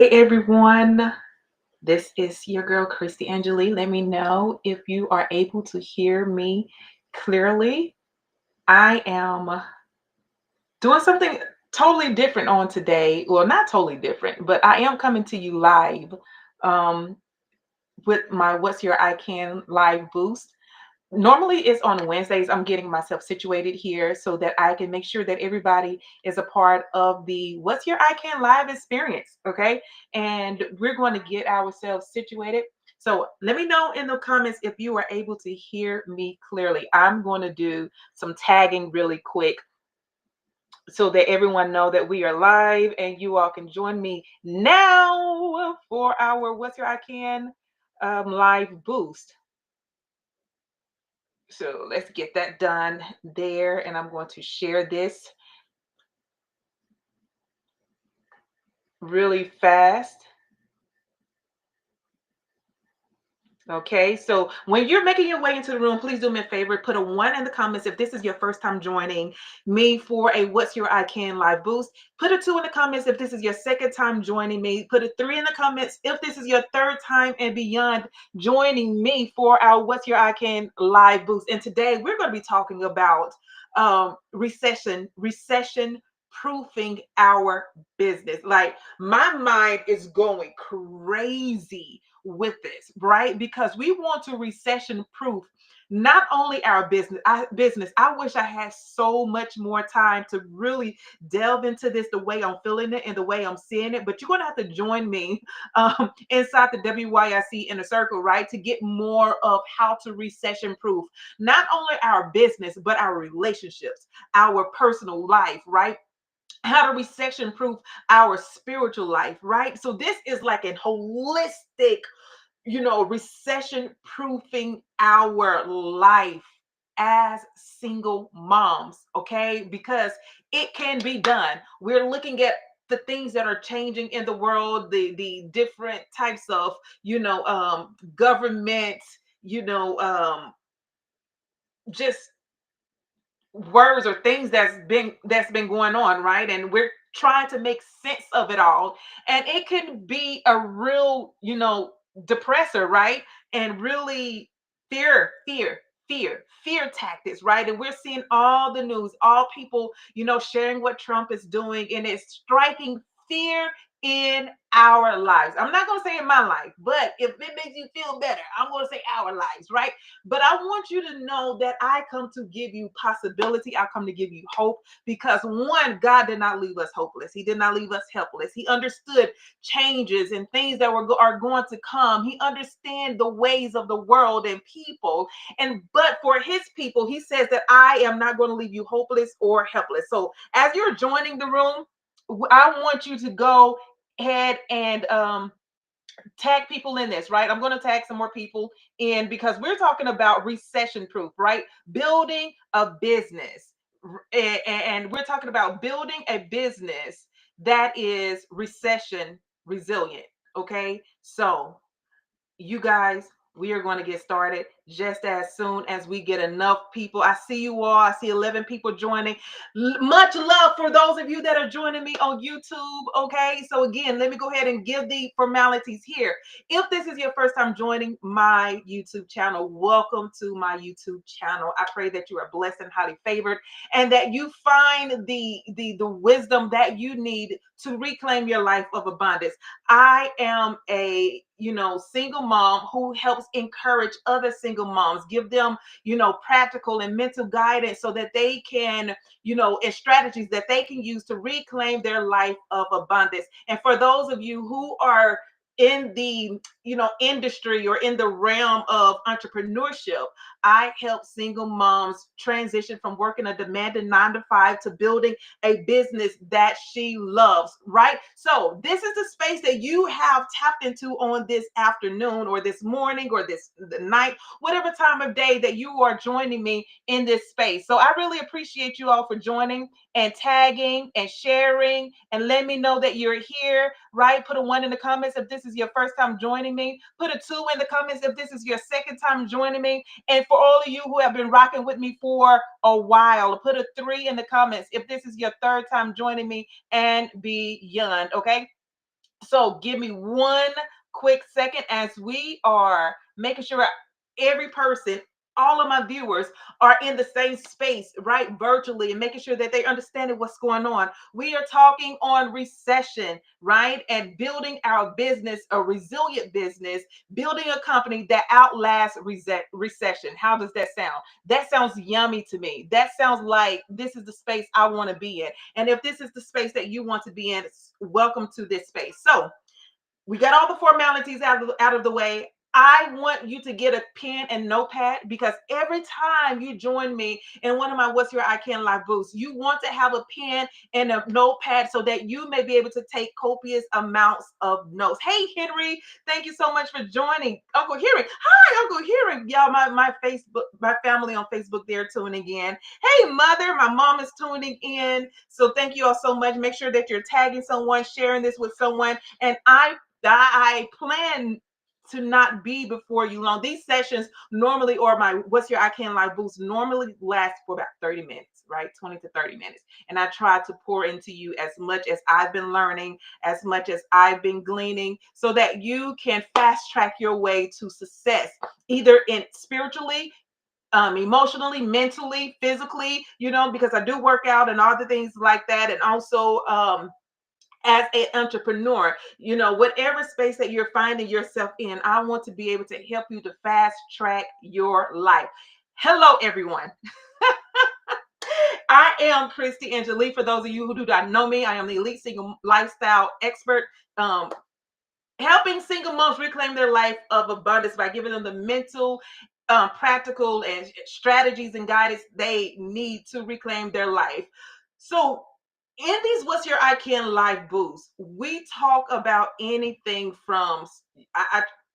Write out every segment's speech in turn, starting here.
Hey everyone, this is your girl Kristy Angelee. Let me know if you are able to hear me clearly. I am doing something totally different on today. Well, not totally different, but I am coming to you live um, with my What's Your I Can live boost. Normally it's on Wednesdays. I'm getting myself situated here so that I can make sure that everybody is a part of the What's Your I Can live experience. Okay. And we're going to get ourselves situated. So let me know in the comments if you are able to hear me clearly. I'm going to do some tagging really quick so that everyone know that we are live and you all can join me now for our What's Your I Can live boost. So let's get that done there. And I'm going to share this really fast. Okay, so when you're making your way into the room, please do me a favor, put a 1 in the comments if this is your first time joining me for a What's Your I Can live boost. Put a 2 in the comments if this is your second time joining me. Put a 3 in the comments if this is your third time and beyond joining me for our What's Your I Can live boost. And today we're going to be talking about recession proofing our business. Like my mind is going crazy with this, right? Because we want to recession proof not only our business. I wish I had so much more time to really delve into this the way I'm feeling it and the way I'm seeing it. But you're going to have to join me inside the WYIC inner circle, right? To get more of how to recession proof not only our business, but our relationships, our personal life, right? How to recession proof our spiritual life, right? So this is like a holistic, recession proofing our life as single moms, okay? Because it can be done. We're looking at the things that are changing in the world, the different types of, government, just words or things that's been going on, right? And we're trying to make sense of it all, and it can be a real depressor, right? And really fear tactics, right? And we're seeing all the news, all people sharing what Trump is doing, and it's striking fear in our lives. I'm not going to say in my life, but if it makes you feel better, I'm going to say our lives, right? But I want you to know that I come to give you possibility. I come to give you hope because one, God did not leave us hopeless. He did not leave us helpless. He understood changes and things that are going to come. He understands the ways of the world and people. And but for his people, he says that I am not going to leave you hopeless or helpless. So as you're joining the room, I want you to go ahead and tag people in this, right? I'm going to tag some more people in because we're talking about recession proof, right? Building a business. And we're talking about building a business that is recession resilient. Okay. So you guys, we are going to get started just as soon as we get enough people. I see you all. I see 11 people joining. Much love for those of you that are joining me on YouTube. Okay. So again, let me go ahead and give the formalities here. If this is your first time joining my YouTube channel, welcome to my YouTube channel. I pray that you are blessed and highly favored and that you find the wisdom that you need to reclaim your life of abundance. I am a single mom who helps encourage other single moms, give them practical and mental guidance so that they can and strategies that they can use to reclaim their life of abundance. And for those of you who are in the industry or in the realm of entrepreneurship, I help single moms transition from working a demanding 9 to 5 to building a business that she loves, right? So this is the space that you have tapped into on this afternoon or this morning or the night, whatever time of day that you are joining me in this space. So I really appreciate you all for joining and tagging and sharing and let me know that you're here, right? Put a 1 in the comments if this is your first time joining me. Put a 2 in the comments if this is your second time joining me. And for all of you who have been rocking with me for a while, put a 3 in the comments if this is your third time joining me and beyond. Okay. So give me one quick second as we are making sure every person, all of my viewers are in the same space, right? Virtually, and making sure that they understand what's going on. We are talking on recession, right? And building our business, a resilient business, building a company that outlasts recession. How does that sound? That sounds yummy to me. That sounds like this is the space I want to be in. And if this is the space that you want to be in, welcome to this space. So we got all the formalities out of the way. I want you to get a pen and notepad because every time you join me in one of my What's Your I Can Live booths, you want to have a pen and a notepad so that you may be able to take copious amounts of notes. Hey, Henry, thank you so much for joining. Uncle Henry. Hi, Uncle Henry. Y'all, my Facebook, my family on Facebook, they're tuning in. Hey, Mother, my mom is tuning in. So thank you all so much. Make sure that you're tagging someone, sharing this with someone. And I plan to not be before you long. These sessions normally, or my What's Your I Can Live boost normally last for about 30 minutes, right? 20 to 30 minutes. And I try to pour into you as much as I've been learning, as much as I've been gleaning, so that you can fast track your way to success, either in spiritually, emotionally, mentally, physically, because I do work out and all the things like that. And also, as an entrepreneur, whatever space that you're finding yourself in, I want to be able to help you to fast track your life. Hello, everyone. I am Kristy Angelee. For those of you who do not know me, I am the elite single lifestyle expert, helping single moms reclaim their life of abundance by giving them the mental, practical, and strategies and guidance they need to reclaim their life. So in these What's Your I Can Live boosts, we talk about anything from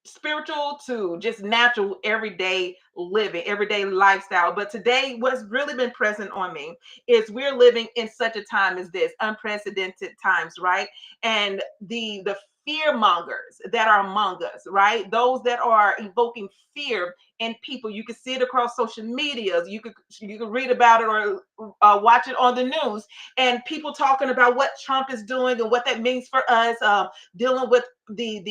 spiritual to just natural, everyday living, everyday lifestyle. But today, what's really been present on me is we're living in such a time as this, unprecedented times, right? And the fear mongers that are among us, right? Those that are evoking fear in people. You can see it across social medias. You could read about it or watch it on the news, and people talking about what Trump is doing and what that means for us, dealing with the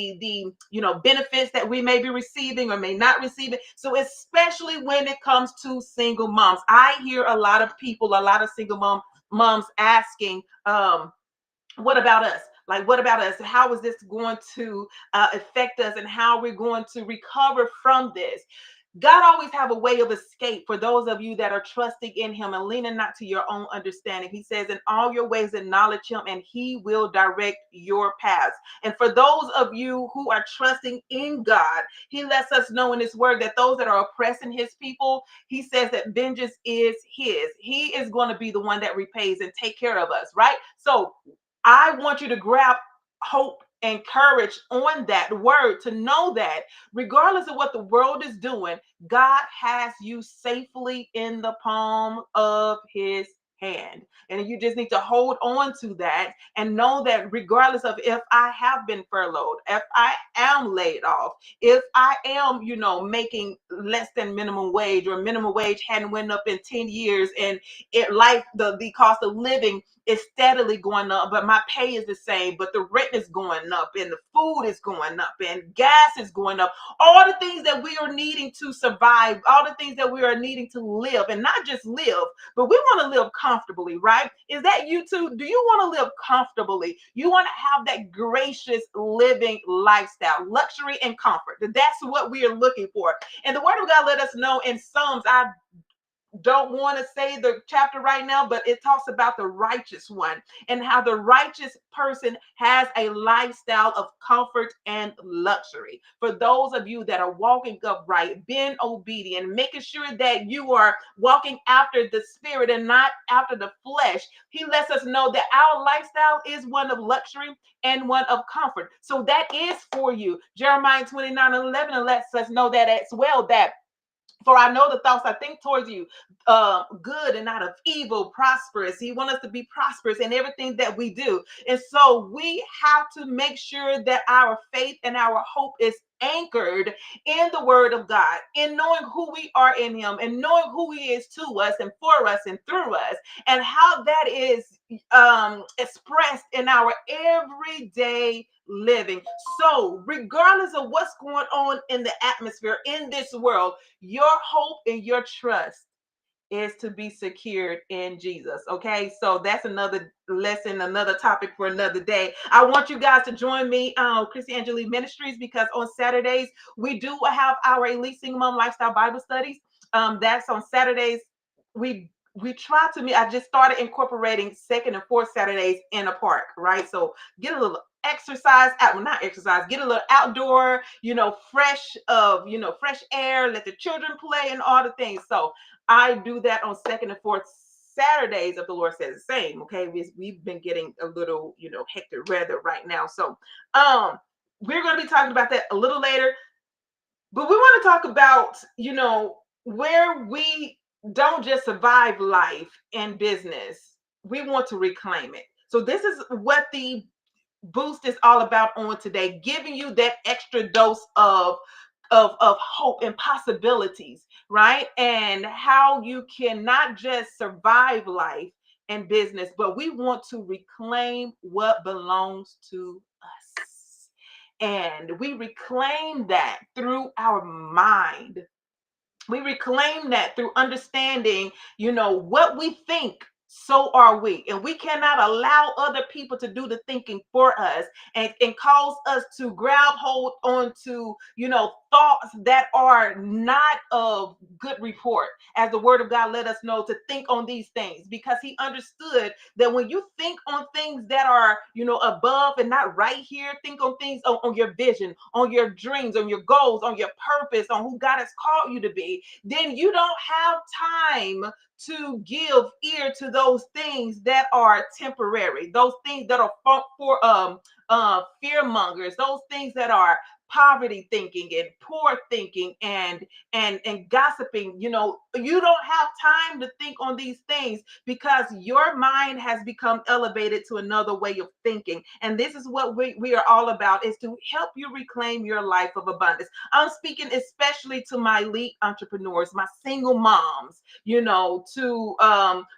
benefits that we may be receiving or may not receiving. So especially when it comes to single moms, I hear a lot of people, a lot of single moms asking, what about us? Like, what about us? How is this going to affect us, and how we're going to recover from this? God always have a way of escape for those of you that are trusting in him and leaning not to your own understanding. He says, in all your ways acknowledge him and he will direct your paths. And for those of you who are trusting in God, he lets us know in his word that those that are oppressing his people, he says that vengeance is his. He is going to be the one that repays and take care of us, right? So I want you to grab hope and courage on that word, to know that regardless of what the world is doing, God has you safely in the palm of his hand. And you just need to hold on to that and know that regardless of if I have been furloughed, if I am laid off, if I am, making less than minimum wage, or minimum wage hadn't went up in 10 years, and the cost of living is steadily going up, but my pay is the same, but the rent is going up and the food is going up and gas is going up. All the things that we are needing to survive, all the things that we are needing to live, and not just live, but we want to live comfortably, right? Is that you too? Do you want to live comfortably? You want to have that gracious living lifestyle, luxury and comfort. That's what we are looking for. And the word of God let us know in Psalms, I don't want to say the chapter right now, but it talks about the righteous one and how the righteous person has a lifestyle of comfort and luxury. For those of you that are walking upright, being obedient, making sure that you are walking after the spirit and not after the flesh, he lets us know that our lifestyle is one of luxury and one of comfort. So that is for you. Jeremiah 29:11 lets us know that as well, that for I know the thoughts I think towards you, good and not of evil, prosperous. He wants us to be prosperous in everything that we do. And so we have to make sure that our faith and our hope is anchored in the word of God, in knowing who we are in him and knowing who he is to us and for us and through us, and how that is expressed in our everyday living. So, regardless of what's going on in the atmosphere in this world, your hope and your trust is to be secured in Jesus. Okay, so that's another lesson, another topic for another day. I want you guys to join me, Kristy Angelee Ministries, because on Saturdays we do have our Elite Single Mom Lifestyle Bible Studies. That's on Saturdays. We try to meet. I just started incorporating second and fourth Saturdays in a park, right? So get a little exercise out, well, not exercise, get a little outdoor, fresh air, let the children play and all the things. So I do that on second and fourth Saturdays, if the Lord says the same. Okay, we've been getting a little, hectic weather right now. So we're going to be talking about that a little later. But we want to talk about, where we don't just survive life and business, we want to reclaim it. So this is what the boost is all about on today, giving you that extra dose of hope and possibilities, right? And how you can not just survive life and business, but we want to reclaim what belongs to us. And we reclaim that through our mind. We reclaim that through understanding, what we think, so are we. And we cannot allow other people to do the thinking for us and cause us to grab hold onto, thoughts that are not of good report. As the word of God let us know to think on these things, because he understood that when you think on things that are, above and not right here, think on things on your vision, on your dreams, on your goals, on your purpose, on who God has called you to be, then you don't have time to give ear to those things that are temporary, those things that are for fear mongers, those things that are poverty thinking and poor thinking and gossiping. You don't have time to think on these things because your mind has become elevated to another way of thinking. And this is what we are all about, is to help you reclaim your life of abundance. I'm speaking especially to my elite entrepreneurs, my single moms, to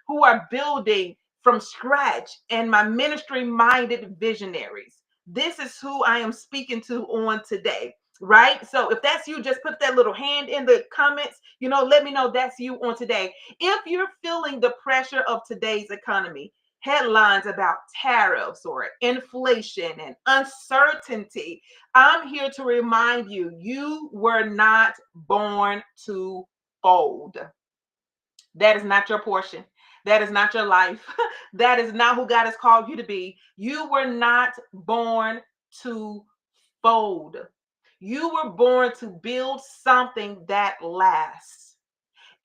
who are building from scratch, and my ministry minded visionaries. This is who I am speaking to on today, right? So if that's you, just put that little hand in the comments, let me know that's you on today. If you're feeling the pressure of today's economy, headlines about tariffs or inflation and uncertainty, I'm here to remind you, you were not born to fold. That is not your portion. That is not your life. That is not who God has called you to be. You were not born to fold. You were born to build something that lasts.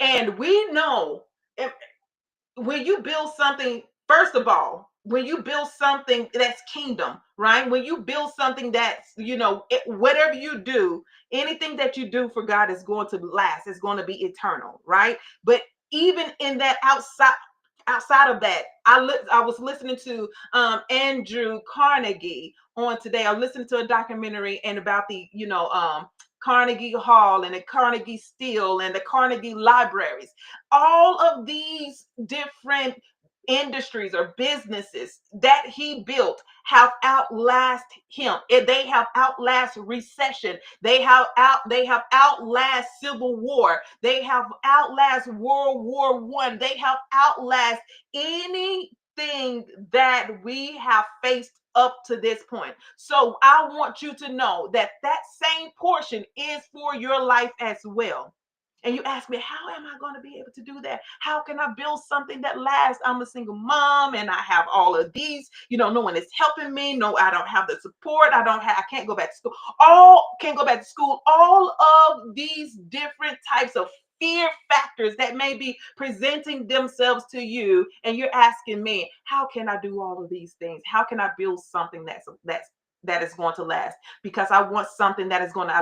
And we know when you build something, first of all, when you build something that's kingdom, right? When you build something that's, whatever you do, anything that you do for God is going to last, it's going to be eternal, right? But even in that outside of that, I was listening to Andrew Carnegie on today. I listened to a documentary and about the Carnegie Hall and the Carnegie Steel and the Carnegie Libraries. All of these different industries or businesses that he built have outlast him. They have outlast recession. They have outlast Civil War. They have outlast World War One. They have outlast anything that we have faced up to this point. So I want you to know that that same portion is for your life as well. And you ask me, how am I going to be able to do that? How can I build something that lasts? I'm a single mom and I have all of these, no one is helping me. No, I don't have the support. I can't go back to school. Can't go back to school. All of these different types of fear factors that may be presenting themselves to you. And you're asking me, how can I do all of these things? How can I build something that is going to last? Because I want something that is going to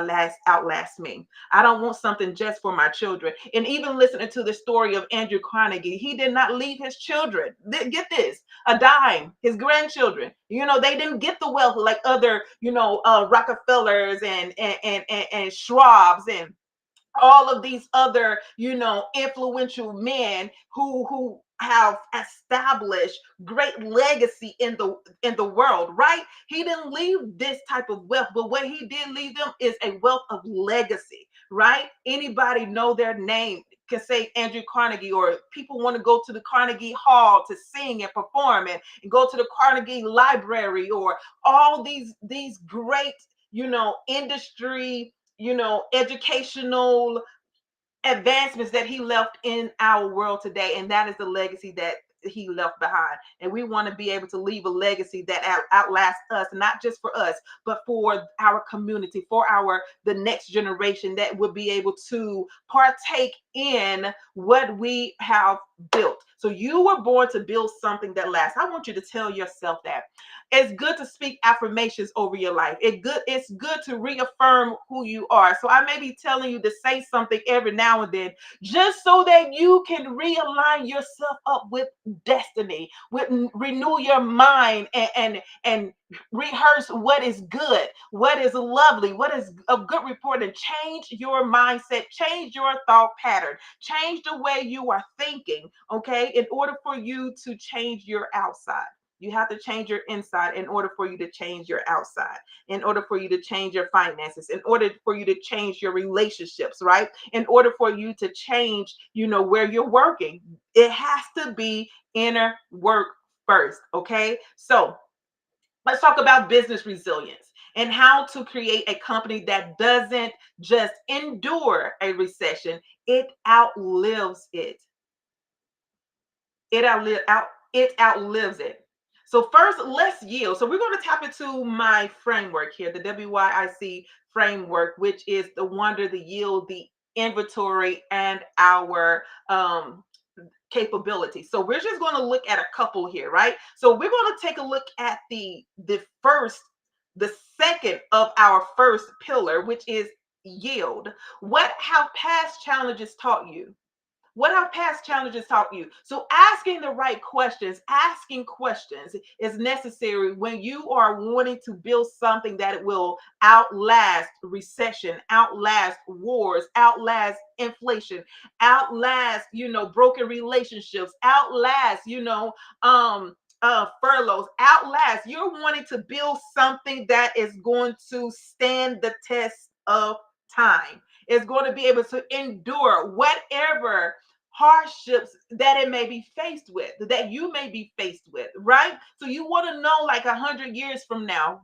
outlast me. I don't want something just for my children. And even listening to the story of Andrew Carnegie, he did not leave his children, get this, a dime, his grandchildren. They didn't get the wealth like other, Rockefellers and Schwabs and all of these other, influential men who have established great legacy in the world, right? He didn't leave this type of wealth, but what he did leave them is a wealth of legacy, right? Anybody know their name can say Andrew Carnegie, or people want to go to the Carnegie Hall to sing and perform, and go to the Carnegie Library, or all these great, industry, educational advancements that he left in our world today. And that is the legacy that he left behind. And we want to be able to leave a legacy that outlasts us, not just for us, but for our community, for the next generation that will be able to partake in what we have built. So you were born to build something that lasts. I want you to tell yourself that. It's good to speak affirmations over your life. It's good to reaffirm who you are. So I may be telling you to say something every now and then, just so that you can realign yourself up with destiny, with renew your mind, and rehearse what is good, what is lovely, what is a good report, and change your mindset, change your thought pattern, change the way you are thinking, okay, in order for you to change your outside. You have to change your inside in order for you to change your outside, in order for you to change your finances, in order for you to change your relationships, right? In order for you to change, where you're working. It has to be inner work first, okay? So let's talk about business resilience and how to create a company that doesn't just endure a recession, it outlives it. It outlives it. So first, let's yield. So we're going to tap into my framework here, the WYIC framework, which is the wonder, the yield, the inventory, and our capability. So we're just going to look at a couple here, right? So we're going to take a look at the second of our first pillar, which is yield. What have past challenges taught you? What have past challenges taught you? So asking the right questions, asking questions is necessary when you are wanting to build something that will outlast recession, outlast wars, outlast inflation, outlast, broken relationships, outlast, furloughs, outlast. You're wanting to build something that is going to stand the test of time. Is going to be able to endure whatever hardships that it may be faced with, that you may be faced with, right? So you want to know, like 100 years from now,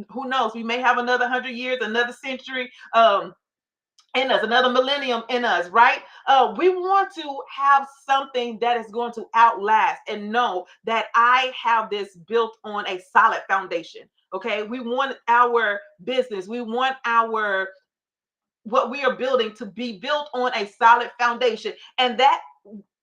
who knows? We may have another 100 years, another century, in us, another millennium in us, right? We want to have something that is going to outlast and know that I have this built on a solid foundation. Okay, we want our business, we want our what we are building to be built on a solid foundation. And that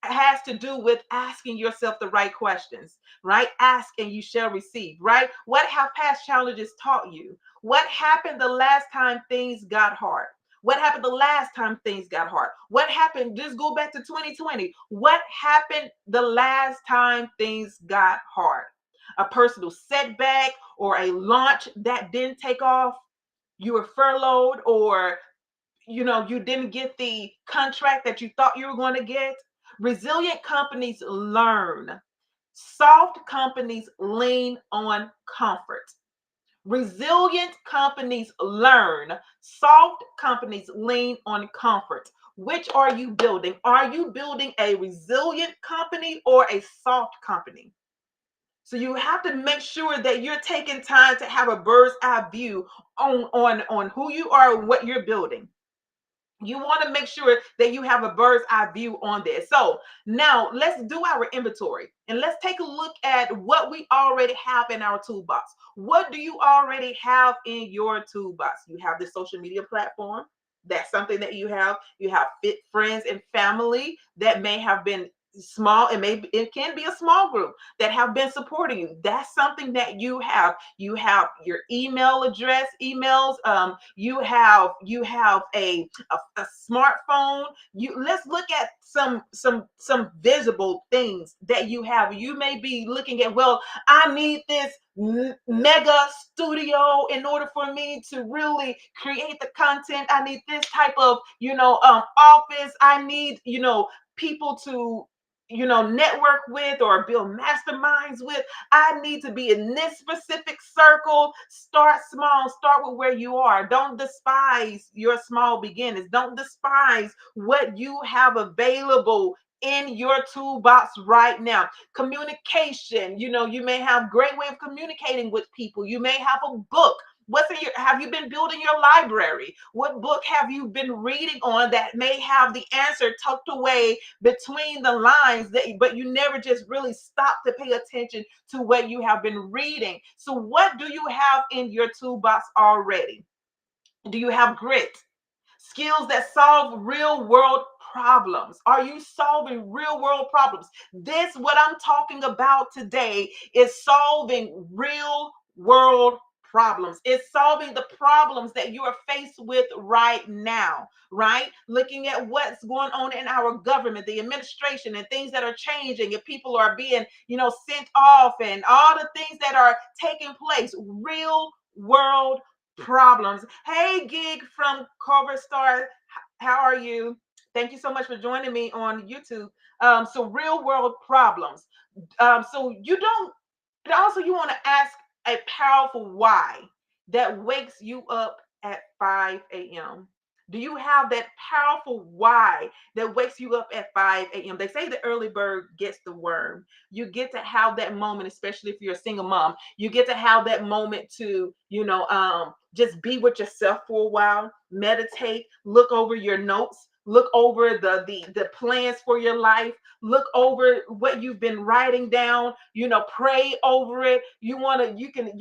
has to do with asking yourself the right questions, right? Ask and you shall receive, right? What have past challenges taught you? What happened the last time things got hard? What happened the last time things got hard? What happened? Just go back to 2020. What happened the last time things got hard? A personal setback, or a launch that didn't take off? You were furloughed, or you didn't get the contract that you thought you were going to get. Resilient companies learn. Soft companies lean on comfort. Resilient companies learn. Soft companies lean on comfort. Which are you building? Are you building a resilient company or a soft company? So you have to make sure that you're taking time to have a bird's eye view on who you are and what you're building. You want to make sure that you have a bird's eye view on this. So now let's do our inventory and let's take a look at what we already have in our toolbox. What do you already have in your toolbox? You have the social media platform. That's something that you have. You have fit friends and family that may have been small, and maybe it can be a small group that have been supporting you. That's something that you have. You have your email address, emails. You have a smartphone. Let's look at some visible things that you have. You may be looking at, well, I need this mega studio in order for me to really create the content. I need this type of office. I need people to network with or build masterminds with. I need to be in this specific circle. Start small, start with where you are. Don't despise your small beginnings. Don't despise what you have available in your toolbox right now. Communication, you may have great way of communicating with people. You may have a book. Have you been building your library? What book have you been reading on that may have the answer tucked away between the lines, but you never just really stop to pay attention to what you have been reading? So what do you have in your toolbox already? Do you have grit? Skills that solve real world problems. Are you solving real world problems? This, what I'm talking about today, is solving real world problems. It's solving the problems that you are faced with right now, right? Looking at what's going on in our government, the administration, and things that are changing, and people are being, sent off, and all the things that are taking place. Real world problems. Hey, Gig from Cover Star, how are you? Thank you so much for joining me on YouTube. So real world problems. So you don't. And also, you want to ask a powerful why that wakes you up at 5 a.m. Do you have that powerful why that wakes you up at 5 a.m.? They say the early bird gets the worm. You get to have that moment, especially if you're a single mom. You get to have that moment to, just be with yourself for a while, meditate, look over your notes, look over the plans for your life, look over what you've been writing down, pray over it. You can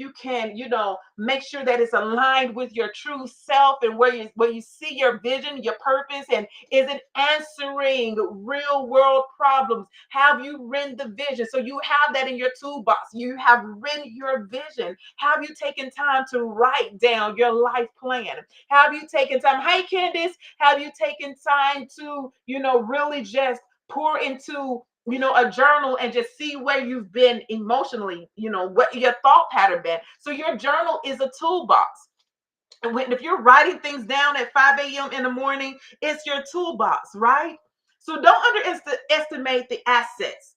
make sure that it's aligned with your true self, and where you see your vision, your purpose, and is it answering real world problems? Have you written the vision? So you have that in your toolbox. You have written your vision. Have you taken time to write down your life plan? Have you taken time? Hey, Candace, have you taken time to, really just pour into, a journal and just see where you've been emotionally, what your thought pattern been? So your journal is a toolbox. And if you're writing things down at 5 a.m. in the morning, it's your toolbox, right? So don't underestimate the assets.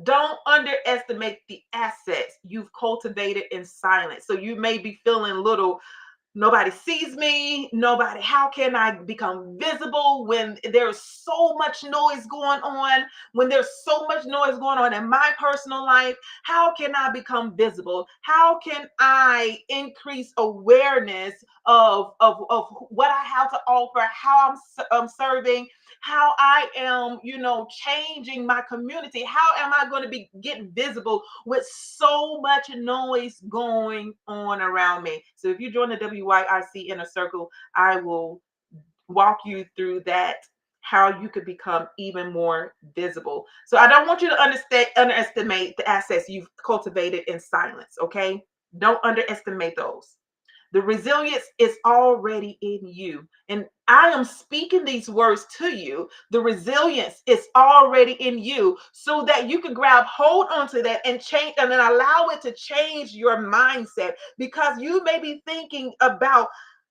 Don't underestimate the assets you've cultivated in silence. So you may be feeling a little, nobody sees me. How can I become visible when there's so much noise going on? When there's so much noise going on in my personal life, how can I become visible? How can I increase awareness of what I have to offer, how I'm serving, how I am, changing my community? How am I going to be getting visible with so much noise going on around me? So if you join the WYIC Inner Circle, I will walk you through that, how you could become even more visible. So I don't want you to underestimate the assets you've cultivated in silence, okay? Don't underestimate those. The resilience is already in you. And I am speaking these words to you. The resilience is already in you, so that you can grab hold onto that and change, and then allow it to change your mindset. Because you may be thinking about,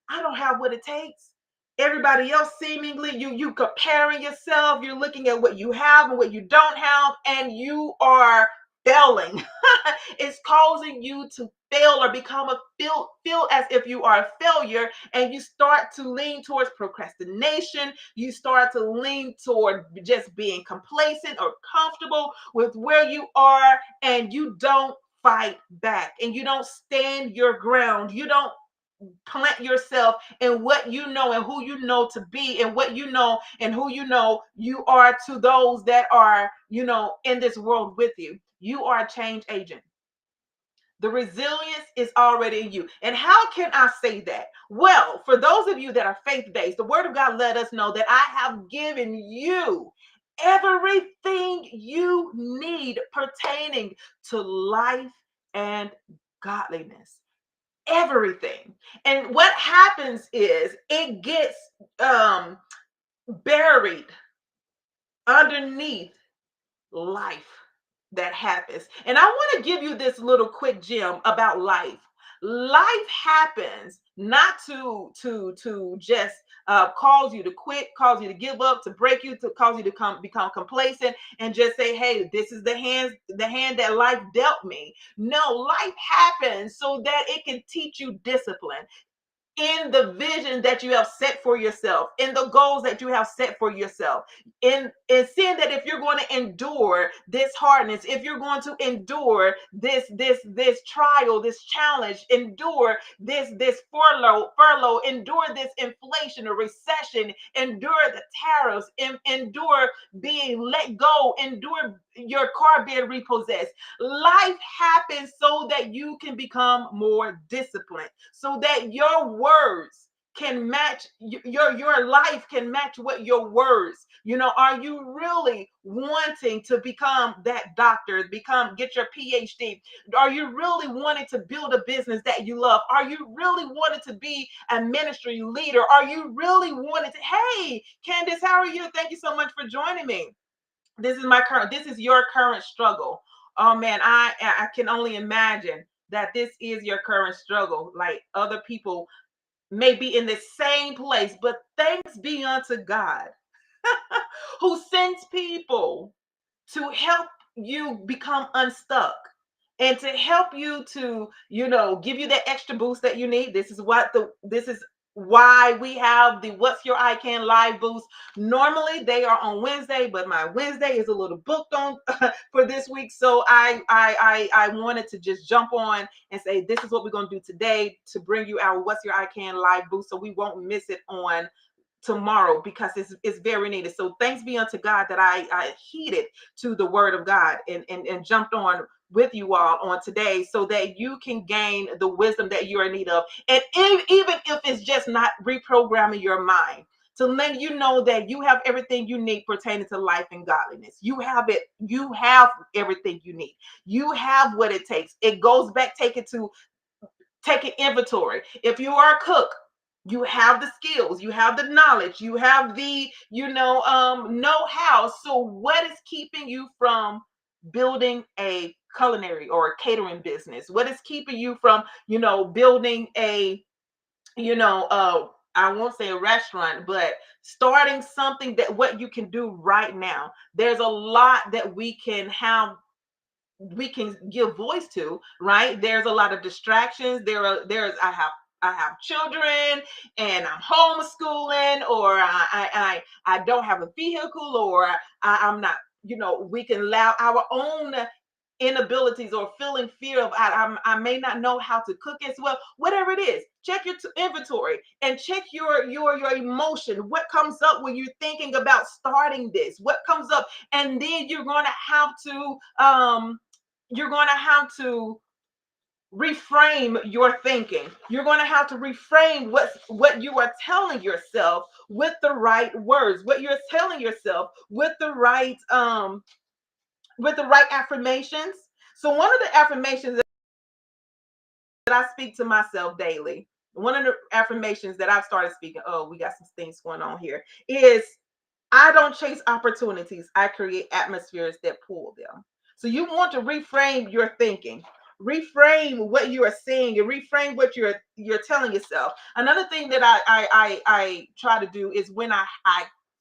I don't have what it takes. Everybody else, seemingly, you comparing yourself, you're looking at what you have and what you don't have, and you are failing. It's causing you to fail or become feel as if you are a failure, and you start to lean towards procrastination. You start to lean toward just being complacent or comfortable with where you are, and you don't fight back, and you don't stand your ground. You don't plant yourself in what you know and who you know to be, and what you know and who you are to those that are, in this world with you. You are a change agent. The resilience is already in you. And how can I say that? Well, for those of you that are faith-based, the word of God let us know that I have given you everything you need pertaining to life and godliness. Everything. And what happens is it gets buried underneath life that happens. And I want to give you this little quick gem about life. Life happens not to just cause you to quit, cause you to give up, to break you, to cause you to become complacent and just say, hey, this is the hand that life dealt me. No, life happens so that it can teach you discipline in the vision that you have set for yourself, in the goals that you have set for yourself, in seeing that if you're going to endure this hardness, if you're going to endure this trial, this challenge, endure this furlough, endure this inflation or recession, endure the tariffs, endure being let go, endure your car being repossessed. Life happens so that you can become more disciplined, so that your words can match your life can match what your words. Are you really wanting to become that doctor, get your PhD? Are you really wanting to build a business that you love? Are you really wanting to be a ministry leader? Are you really wanting to, hey, Candace, how are you? Thank you so much for joining me. This is your current struggle. Oh man, I can only imagine that this is your current struggle. Like, other people may be in the same place, but thanks be unto God who sends people to help you become unstuck and to help you to, give you that extra boost that you need. This is why we have the What's Your I Can live boost. Normally they are on Wednesday, but my Wednesday is a little booked on for this week. So I wanted to just jump on and say, this is what we're going to do today to bring you our What's Your I Can live boost, so we won't miss it on tomorrow, because it's very needed. So thanks be unto God that I heeded to the word of God and jumped on with you all on today, so that you can gain the wisdom that you're in need of. And even if it's just not reprogramming your mind, to let you know that you have everything you need pertaining to life and godliness. You have it. You have everything you need. You have what it takes. It goes back, taking inventory. If you are a cook, you have the skills, you have the knowledge, you have the know-how. So what is keeping you from building a culinary or a catering business? What is keeping you from building a I won't say a restaurant, but starting something, that what you can do right now? There's a lot that we can give voice to, right? There's a lot of distractions. I have children and I'm homeschooling, or I don't have a vehicle, or I'm not, we can allow our own inabilities or feeling fear of, I may not know how to cook as well. Whatever it is, check your inventory and check your emotion. What comes up when you're thinking about starting this? What comes up? And then you're going to have to reframe your thinking. You're going to have to reframe what you are telling yourself with the right words, what you're telling yourself with the right affirmations. So one of the affirmations that I speak to myself daily, one of the affirmations that I've started speaking, oh, we got some things going on here, is, I don't chase opportunities, I create atmospheres that pull them. So you want to reframe your thinking, reframe what you are saying, and reframe what you're telling yourself. Another thing that I try to do is, when I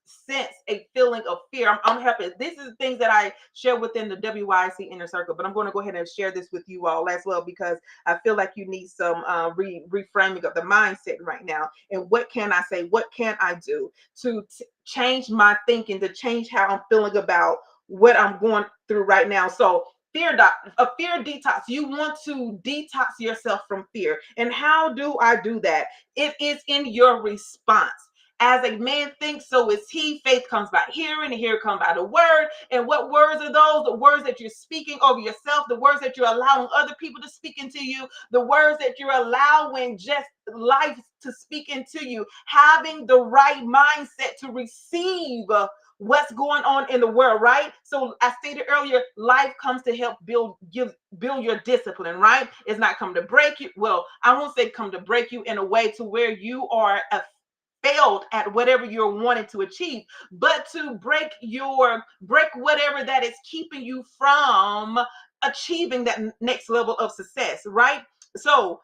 sense a feeling of fear, I'm happy. This is things that I share within the WYIC inner circle, but I'm going to go ahead and share this with you all as well, because I feel like you need some reframing of the mindset right now. And what can I say? What can I do to change my thinking, to change how I'm feeling about what I'm going through right now? So a fear detox. You want to detox yourself from fear. And how do I do that? It is in your response. As a man thinks, so is he. Faith comes by hearing, and hearing comes by the word. And what words are those? The words that you're speaking over yourself, the words that you're allowing other people to speak into you, the words that you're allowing just life to speak into you. Having the right mindset to receive what's going on in the world, right? So I stated earlier, life comes to help build your discipline, right? It's not come to break you. Well, I won't say come to break you in a way to where you are failed at whatever you're wanting to achieve, but to break whatever that is keeping you from achieving that next level of success, right? So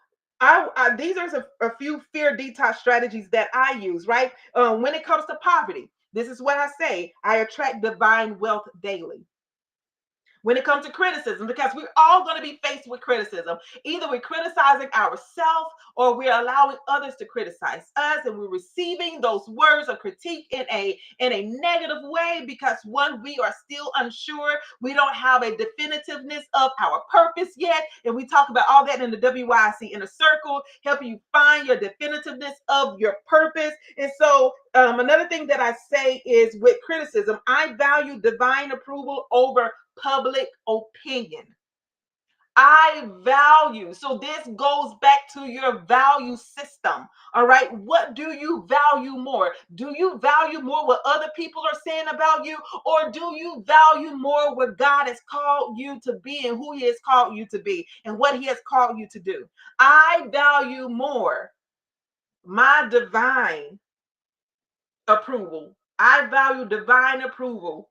These are a few fear detox strategies that I use, right? When it comes to poverty, this is what I say: I attract divine wealth daily. When it comes to criticism, because we're all going to be faced with criticism. Either we're criticizing ourselves or we're allowing others to criticize us, and we're receiving those words of critique in a negative way, because one, we are still unsure. We don't have a definitiveness of our purpose yet. And we talk about all that in the WYIC Inner Circle, helping you find your definitiveness of your purpose. And so another thing that I say is, with criticism, I value divine approval over public opinion. I value. So this goes back to your value system. All right. What do you value more? Do you value more what other people are saying about you? Or do you value more what God has called you to be and who he has called you to be and what he has called you to do? I value more my divine approval. I value divine approval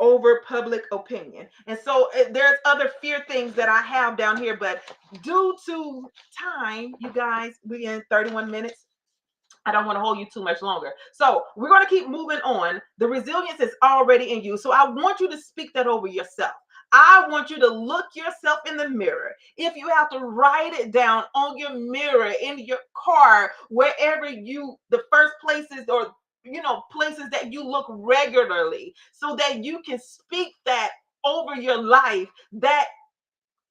over public opinion. And so there's other fear things that I have down here, but due to time, you guys, we in 31 minutes. I don't want to hold you too much longer. So we're going to keep moving on. The resilience is already in you. So I want you to speak that over yourself. I want you to look yourself in the mirror. If you have to write it down on your mirror, in your car, wherever the first places, or places that you look regularly, so that you can speak that over your life, that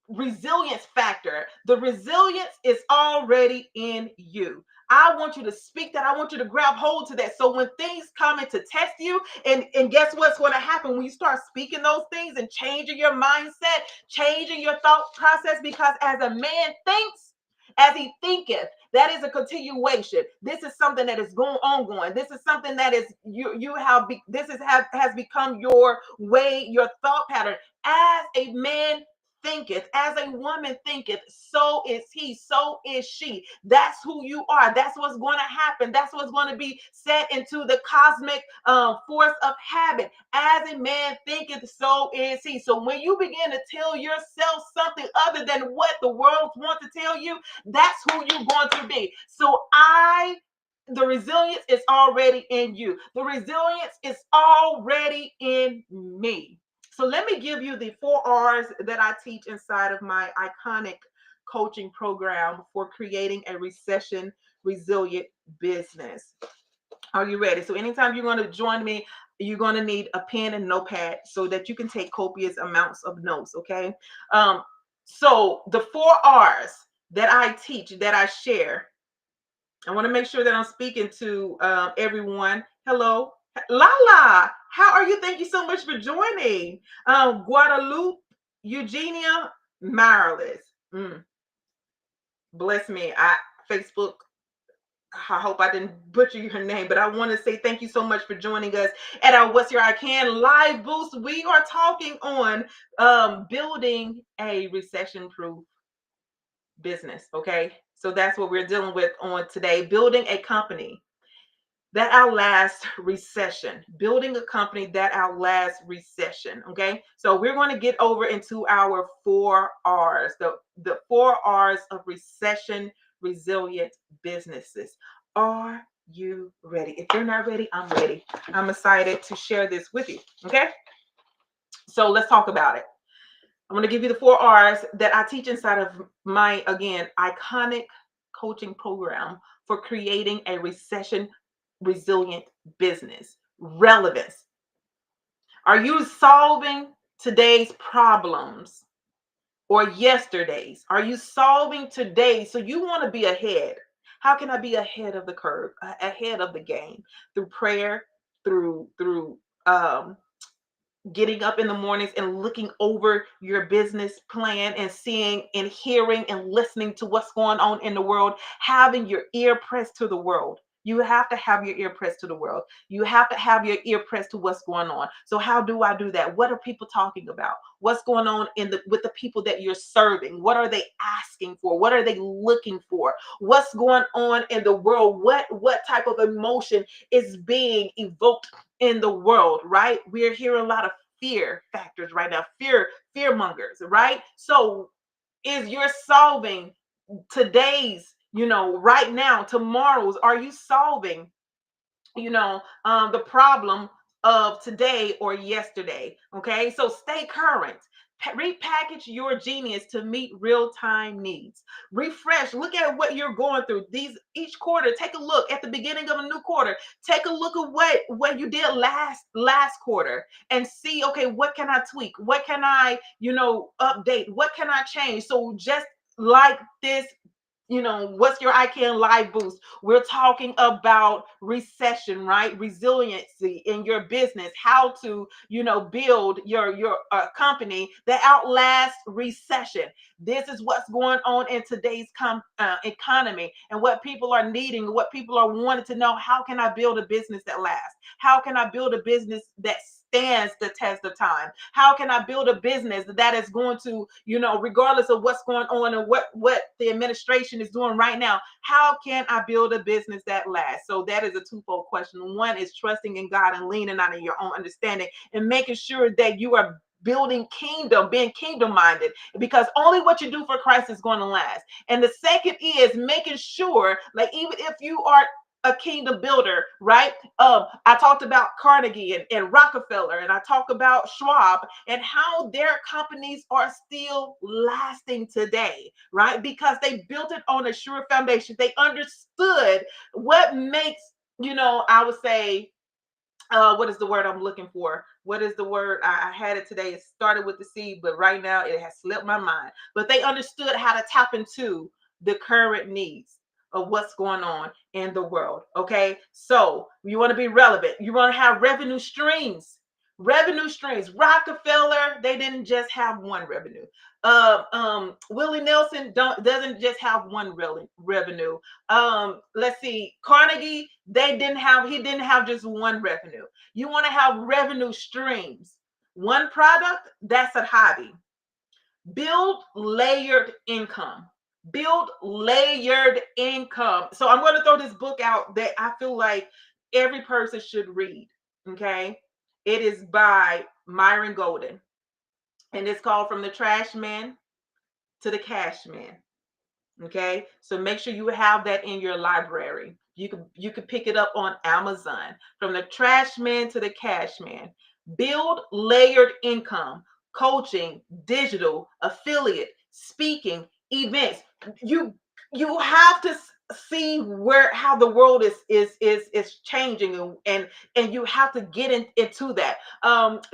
resilience factor. The resilience is already in you. I want you to speak that. I want you to grab hold to that. So when things come in to test you, and guess what's going to happen when you start speaking those things and changing your mindset, changing your thought process? Because as a man thinks, as he thinketh, that is a continuation. This is something that is ongoing. This is something that is has become your way, your thought pattern. As a man thinketh, as a woman thinketh, so is he, so is she. That's who you are. That's what's going to happen. That's what's going to be set into the cosmic force of habit. As a man thinketh, so is he. So when you begin to tell yourself something other than what the world wants to tell you, that's who you're going to be. So the resilience is already in you. The resilience is already in me. So let me give you the 4 R's that I teach inside of my iconic coaching program for creating a recession resilient business. Are you ready? So anytime you're going to join me, you're going to need a pen and notepad so that you can take copious amounts of notes. Okay. So the 4 R's that I teach, that I share, I want to make sure that I'm speaking to everyone. Hello, Lala. How are you? Thank you so much for joining. Guadalupe, Eugenia, Marilis. Bless me. Facebook. I hope I didn't butcher your name, but I want to say thank you so much for joining us at our What's Your I Can live boost. We are talking on building a recession-proof business. Okay, so that's what we're dealing with on today. Building a company that outlasts recession. Building a company that outlasts recession. Okay, so we're going to get over into our 4 R's. The 4 R's of recession resilient businesses. Are you ready? If you're not ready, I'm ready. I'm excited to share this with you. Okay, so let's talk about it. I'm going to give you the 4 R's that I teach inside of my, again, iconic coaching program for creating a recession resilient business. Relevance. Are you solving today's problems or yesterday's? Are you solving today? So you want to be ahead. How can I be ahead of the curve, ahead of the game? Through prayer, through getting up in the mornings and looking over your business plan and seeing and hearing and listening to what's going on in the world, having your ear pressed to the world. You have to have your ear pressed to the world. You have to have your ear pressed to what's going on. So how do I do that? What are people talking about? What's going on with the people that you're serving? What are they asking for? What are they looking for? What's going on in the world? What type of emotion is being evoked in the world, right? We're hearing a lot of fear factors right now, fear mongers, right? So is you're solving today's right now, tomorrow's? Are you solving the problem of today or yesterday? Okay, so stay current. Repackage your genius to meet real-time needs. Refresh. Look at what you're going through. These each quarter. Take a look at the beginning of a new quarter. Take a look at what you did last quarter, and see. Okay, what can I tweak? What can I update? What can I change? So just like this, what's your ICANN live boost? We're talking about recession, right? Resiliency in your business, how to, build your company that outlasts recession. This is what's going on in today's economy, and what people are needing, what people are wanting to know. How can I build a business that lasts? How can I build a business that stands the test of time? How can I build a business that is going to, regardless of what's going on and what the administration is doing right now, how can I build a business that lasts? So that is a twofold question. One is trusting in God and leaning on your own understanding, and making sure that you are building kingdom, being kingdom minded, because only what you do for Christ is going to last. And the second is making sure, like, even if you are a kingdom builder, right? I talked about Carnegie and Rockefeller, and I talk about Schwab, and how their companies are still lasting today, right? Because they built it on a sure foundation. They understood what makes, I would say, what is the word I'm looking for? What is the word? I had it today. It started with the C, but right now it has slipped my mind. But they understood how to tap into the current needs of what's going on in the world. Okay. So you want to be relevant. You want to have revenue streams. Revenue streams. Rockefeller, they didn't just have one revenue. Willie Nelson doesn't just have one revenue. Let's see, Carnegie, he didn't have just one revenue. You want to have revenue streams. One product, that's a hobby. Build layered income. Build layered income. So I'm going to throw this book out that I feel like every person should read. Okay. It is by Myron Golden, and it's called From the Trash Man to the Cash Man. Okay, so make sure you have that in your library. You could pick it up on Amazon. From the trash man to the cash man. Build layered income, coaching, digital, affiliate, speaking, events. You have to see how the world is changing, and you have to get into that.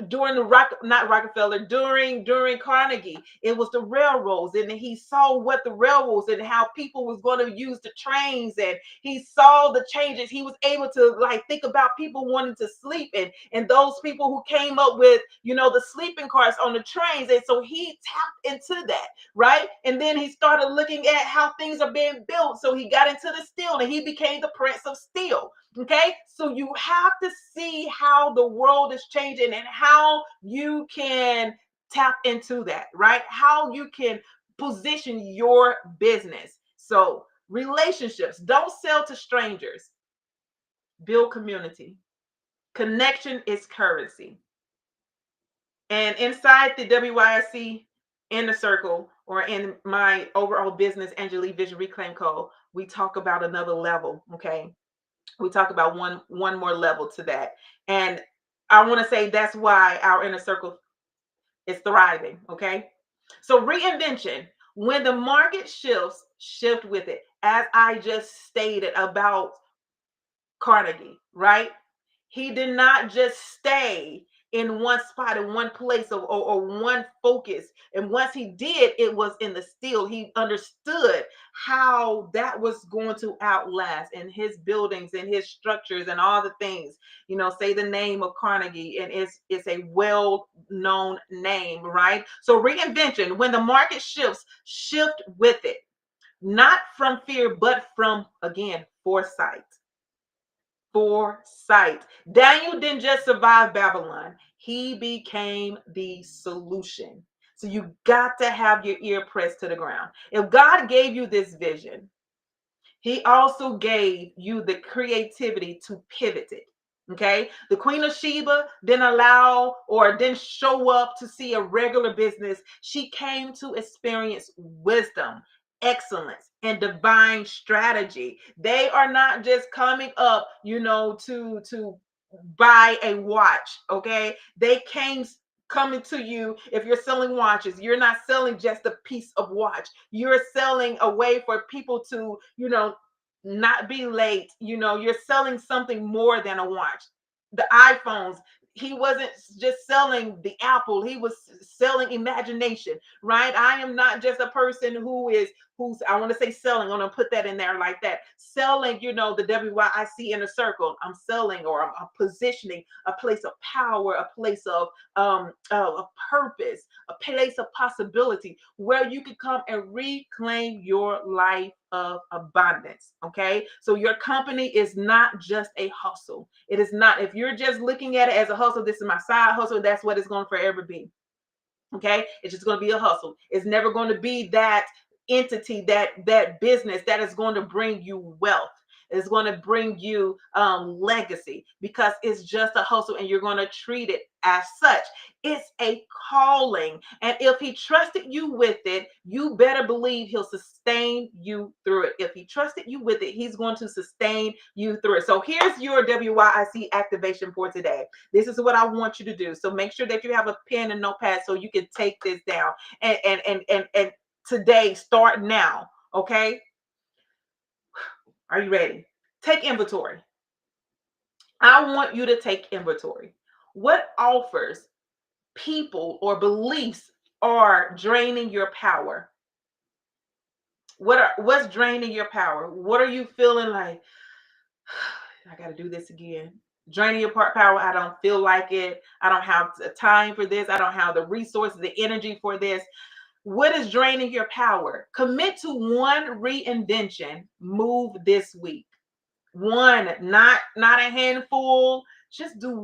During not Rockefeller, during Carnegie, it was the railroads, and he saw what the railroads and how people was going to use the trains, and he saw the changes. He was able to, like, think about people wanting to sleep, and those people who came up with the sleeping cars on the trains, and so he tapped into that, right? And then he started looking at how things are being built, so he got into the steel, and he became the Prince of Steel. Okay, so you have to see how the world is changing, and how you can tap into that, right? How you can position your business. So relationships, don't sell to strangers. Build community. Connection is currency. And inside the WYIC inner circle, or in my overall business, Angelee Vision Reclaim Co., we talk about another level. Okay, we talk about one more level to that, and I want to say that's why our inner circle is thriving. Okay, so reinvention. When the market shifts, shift with it. As I just stated about Carnegie, right? He did not just stay in one spot, in one place, or one focus. And once he did, it was in the steel. He understood how that was going to outlast, in his buildings and his structures and all the things. Say the name of Carnegie, and it's a well-known name, right? So reinvention. When the market shifts, shift with it. Not from fear, but from, again, foresight. Foresight. Daniel didn't just survive Babylon, he became the solution. So you got to have your ear pressed to the ground. If God gave you this vision, he also gave you the creativity to pivot it. Okay, the Queen of Sheba didn't show up to see a regular business. She came to experience wisdom excellence and divine strategy. They are not just coming up, to buy a watch. Okay. They came coming to you. If you're selling watches, you're not selling just a piece of watch. You're selling a way for people to, not be late. You're selling something more than a watch. The iPhones, he wasn't just selling the apple, he was selling imagination, right? I am not just a person who's, I want to say selling, I'm going to put that in there like that, selling, the WYIC inner circle. I'm selling, or I'm positioning a place of power, a place of a purpose, a place of possibility where you can come and reclaim your life of abundance. Okay. So your company is not just a hustle. It is not, if you're just looking at it as a hustle, this is my side hustle, that's what it's going to forever be. Okay. It's just going to be a hustle. It's never going to be that entity, that business that is going to bring you wealth. It's going to bring you legacy, because it's just a hustle and you're going to treat it as such. It's a calling. And if he trusted you with it, you better believe he'll sustain you through it. If he trusted you with it, he's going to sustain you through it. So here's your WYIC activation for today. This is what I want you to do. So make sure that you have a pen and notepad so you can take this down. And today, start now. Okay. Are you ready? Take inventory. I want you to take inventory. What offers, people, or beliefs are draining your power? What's draining your power? What are you feeling like, I got to do this again? Draining your power. I don't feel like it. I don't have the time for this. I don't have the resources, the energy for this. What is draining your power? Commit to one reinvention move this week. One, not a handful. Just do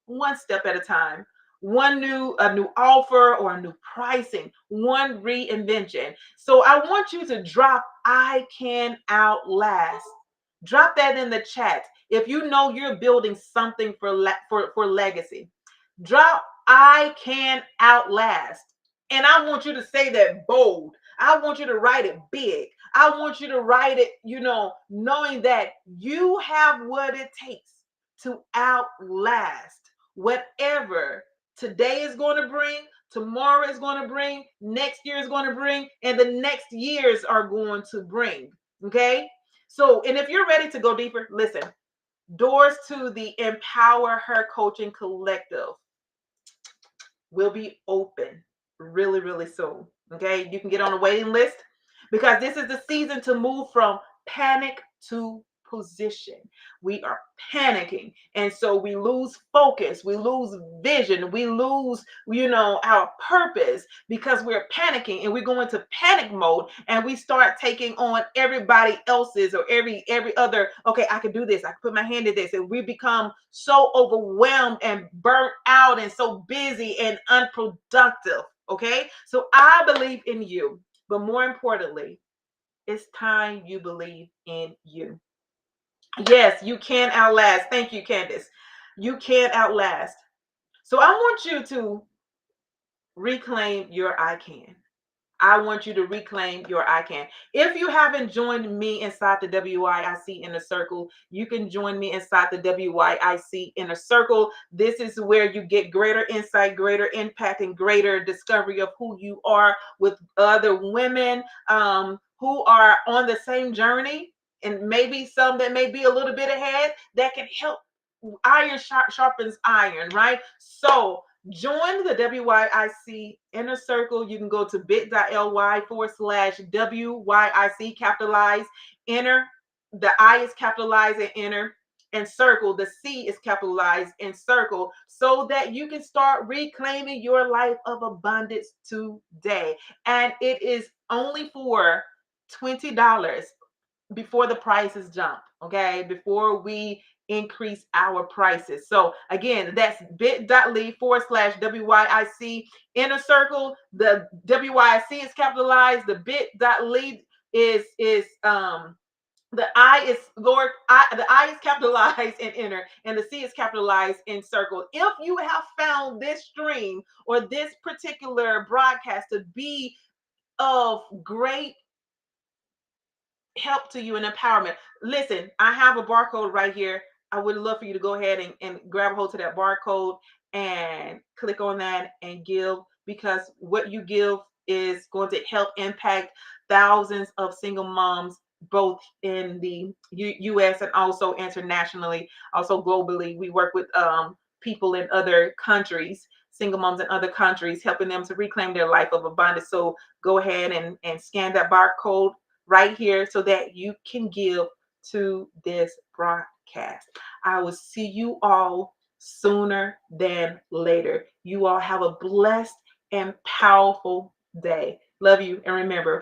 one step at a time. A new offer or a new pricing, one reinvention. So I want you to drop I can outlast. Drop that in the chat. If you know you're building something for legacy, drop I can outlast. And I want you to say that bold. I want you to write it big. I want you to write it, knowing that you have what it takes to outlast whatever today is going to bring, tomorrow is going to bring, next year is going to bring, and the next years are going to bring. Okay. So, and if you're ready to go deeper, listen, doors to the Empower Her Coaching Collective will be open really, really soon. Okay. You can get on a waiting list, because this is the season to move from panic to position. We are panicking. And so we lose focus, we lose vision, we lose, our purpose, because we're panicking and we go into panic mode and we start taking on everybody else's, or every other, okay, I can do this, I can put my hand in this. And we become so overwhelmed and burnt out and so busy and unproductive. Okay. So I believe in you, but more importantly, it's time you believe in you. Yes, you can outlast. Thank you, Candace. You can outlast. So I want you to reclaim your I can. I want you to reclaim your I can. If you haven't joined me inside the WYIC Inner Circle, you can join me inside the WYIC Inner Circle. This is where you get greater insight, greater impact, and greater discovery of who you are with other women who are on the same journey, and maybe some that may be a little bit ahead, that can help. Iron sharpens iron, right? So join the WYIC Inner Circle. You can go to bit.ly/WYIC, capitalize inner. The I is capitalized in inner, and circle. The C is capitalized in circle, so that you can start reclaiming your life of abundance today. And it is only for $20 before the prices jump. Okay. Before we increase our prices. So again, that's bit.ly/WYIC Inner Circle. The WYIC is capitalized. The bit.ly is the I is the I is capitalized in inner, and the C is capitalized in circle. If you have found this stream or this particular broadcast to be of great help to you and empowerment. Listen, I have a barcode right here. I would love for you to go ahead and grab a hold to that barcode and click on that and give, because what you give is going to help impact thousands of single moms, both in the US and also internationally, also globally. We work with people in other countries, single moms in other countries, helping them to reclaim their life of abundance. So go ahead and scan that barcode right here so that you can give to this broadcast. I will see you all sooner than later. You all have a blessed and powerful day. Love you. And remember,